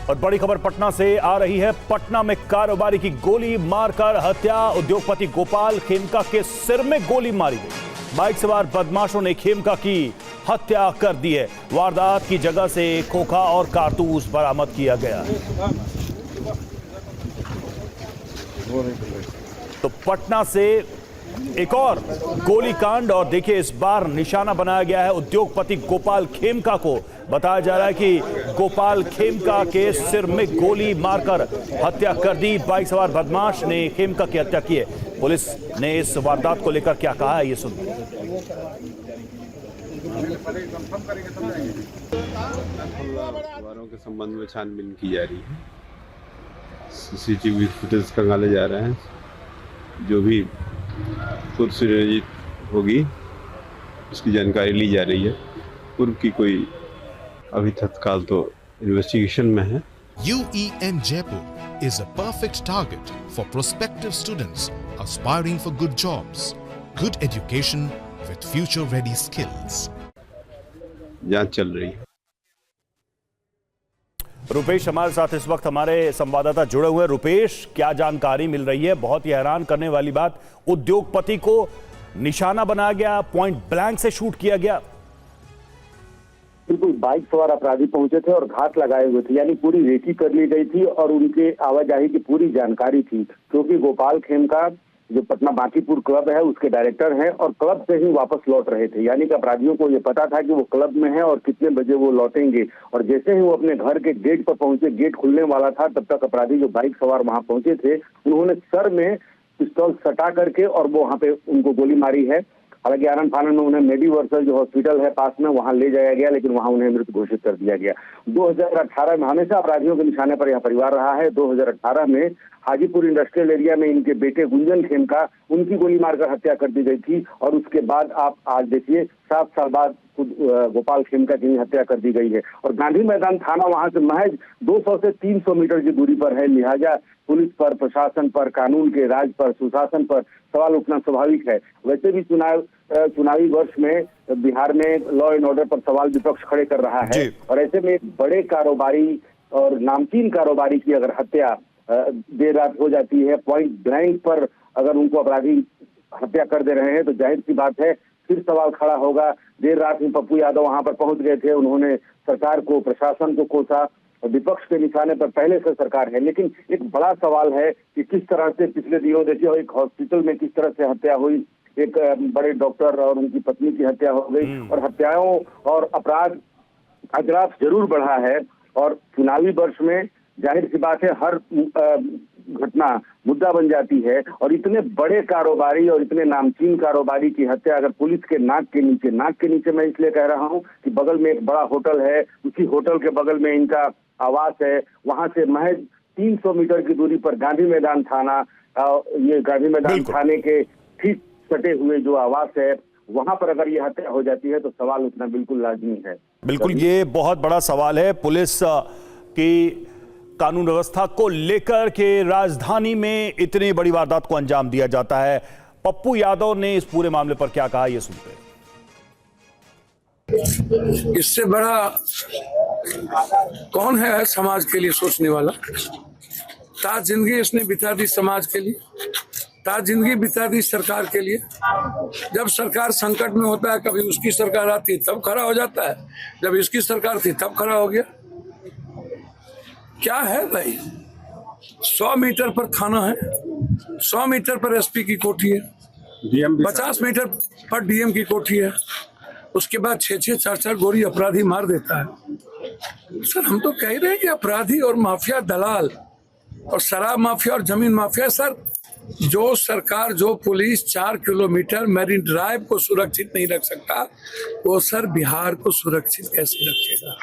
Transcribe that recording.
और बड़ी खबर पटना से आ रही है। पटना में कारोबारी की गोली मारकर हत्या। उद्योगपति गोपाल खेमका के सिर में गोली मारी गई। बाइक सवार बदमाशों ने खेमका की हत्या कर दी है। वारदात की जगह से खोखा और कारतूस बरामद किया गया। तो पटना से एक और गोलीकांड, और देखिए इस बार निशाना बनाया गया है उद्योगपति गोपाल खेमका को। बताया जा रहा है कि गोपाल खेमका के सिर में गोली मारकर हत्या कर दी। बाइक सवार बदमाश ने खेमका की हत्या की है। पुलिस ने इस वारदात को लेकर क्या कहा है, ये सुनिए। वारों के संबंध में छानबीन की जा रही है। सीसीटीवी फुटेज खंगाले जा रहे हैं। जो भी सुनियोजित होगी उसकी जानकारी ली जा रही है। पूर्व की कोई अभी तत्काल तो इन्वेस्टिगेशन में है। UEN Jaipur is a perfect target for prospective students aspiring for good jobs, good education with future-ready skills. जांच चल रही है। रुपेश हमारे साथ इस वक्त हमारे संवाददाता जुड़े हुए हैं। रुपेश, क्या जानकारी मिल रही है? बहुत ही हैरान करने वाली बात, उद्योगपति को निशाना बनाया गया, पॉइंट ब्लैंक से शूट किया गया। बिल्कुल, बाइक सवार अपराधी पहुंचे थे और घात लगाए हुए थे, यानी पूरी रेकी कर ली गई थी और उनके आवाजाही की पूरी जानकारी थी। क्योंकि गोपाल खेमका जो पटना बांकीपुर क्लब है उसके डायरेक्टर हैं और क्लब से ही वापस लौट रहे थे, यानी कि अपराधियों को ये पता था कि वो क्लब में है और कितने बजे वो लौटेंगे। और जैसे ही वो अपने घर के गेट पर पहुंचे, गेट खुलने वाला था, तब तक अपराधी जो बाइक सवार वहां पहुंचे थे उन्होंने सर में पिस्तौल सटा करके और वो वहां पे उनको गोली मारी है। हालांकि आनन फानन में उन्हें मेडिवर्सल जो हॉस्पिटल है पास में वहां ले जाया गया, लेकिन वहां उन्हें मृत घोषित कर दिया गया। 2018 में हमेशा अपराधियों के निशाने पर यह परिवार रहा है। 2018 में हाजीपुर इंडस्ट्रियल एरिया में इनके बेटे गुंजन खेमका, उनकी गोली मारकर हत्या कर दी गई थी। और उसके बाद आप आज देखिए 7 साल बाद गोपाल खेमका की हत्या कर दी गई है। और गांधी मैदान थाना वहां से महज 200 से 300 मीटर की दूरी पर है। लिहाजा पुलिस पर, प्रशासन पर, कानून के राज पर, सुशासन पर सवाल उठना स्वाभाविक है। वैसे भी चुनावी वर्ष में बिहार में लॉ एंड ऑर्डर पर सवाल विपक्ष खड़े कर रहा है। और ऐसे में एक बड़े कारोबारी और नामचीन कारोबारी की अगर हत्या देर रात हो जाती है, पॉइंट ब्लैंक पर अगर उनको अपराधी हत्या कर दे रहे हैं, तो जाहिर सी बात है फिर सवाल खड़ा होगा। देर रात में पप्पू यादव वहां पर पहुंच गए थे, उन्होंने सरकार को, प्रशासन को कोसा। विपक्ष के निशाने पर पहले से सरकार है, लेकिन एक बड़ा सवाल है कि किस तरह से पिछले दिनों देखिए एक हॉस्पिटल में किस तरह से हत्या हुई, एक बड़े डॉक्टर और उनकी पत्नी की हत्या हो गई। और हत्याओं और अपराध का ग्राफ जरूर बढ़ा है। और चुनावी वर्ष में जाहिर सी बात है हर घटना मुद्दा बन जाती है। और इतने बड़े कारोबारी और इतने नामचीन कारोबारी की हत्या अगर पुलिस के नाक के नीचे मैं इसलिए कह रहा हूं कि बगल में एक बड़ा होटल है, उसी होटल के बगल में इनका आवास है। वहां से महज 300 मीटर की दूरी पर गांधी मैदान थाना, ये गांधी मैदान थाने के ठीक सटे हुए जो आवास है, वहां पर अगर ये हत्या हो जाती है तो सवाल उठना बिल्कुल लाजमी है। बिल्कुल, ये बहुत बड़ा सवाल है। पुलिस की कानून व्यवस्था को लेकर के राजधानी में इतनी बड़ी वारदात को अंजाम दिया जाता है। पप्पू यादव ने इस पूरे मामले पर क्या कहा, ये सुनते हैं। इससे बड़ा कौन है समाज के लिए सोचने वाला? ताज जिंदगी इसने बिता दी समाज के लिए, ताज जिंदगी बिता दी सरकार के लिए। जब सरकार संकट में होता है, कभी उसकी सरकार आती है तब खड़ा हो जाता है, जब इसकी सरकार थी तब खड़ा हो गया। क्या है भाई, 100 मीटर पर थाना है, 100 मीटर पर एसपी की कोठी है, 50 मीटर पर डीएम की कोठी है। उसके बाद 6-6, 4-4 गोली अपराधी मार देता है। सर, हम तो कह रहे हैं कि अपराधी और माफिया, दलाल और शराब माफिया और जमीन माफिया, सर जो सरकार, जो पुलिस 4 किलोमीटर मैरीन ड्राइव को सुरक्षित नहीं रख सकता, वो सर बिहार को सुरक्षित कैसे रखेगा?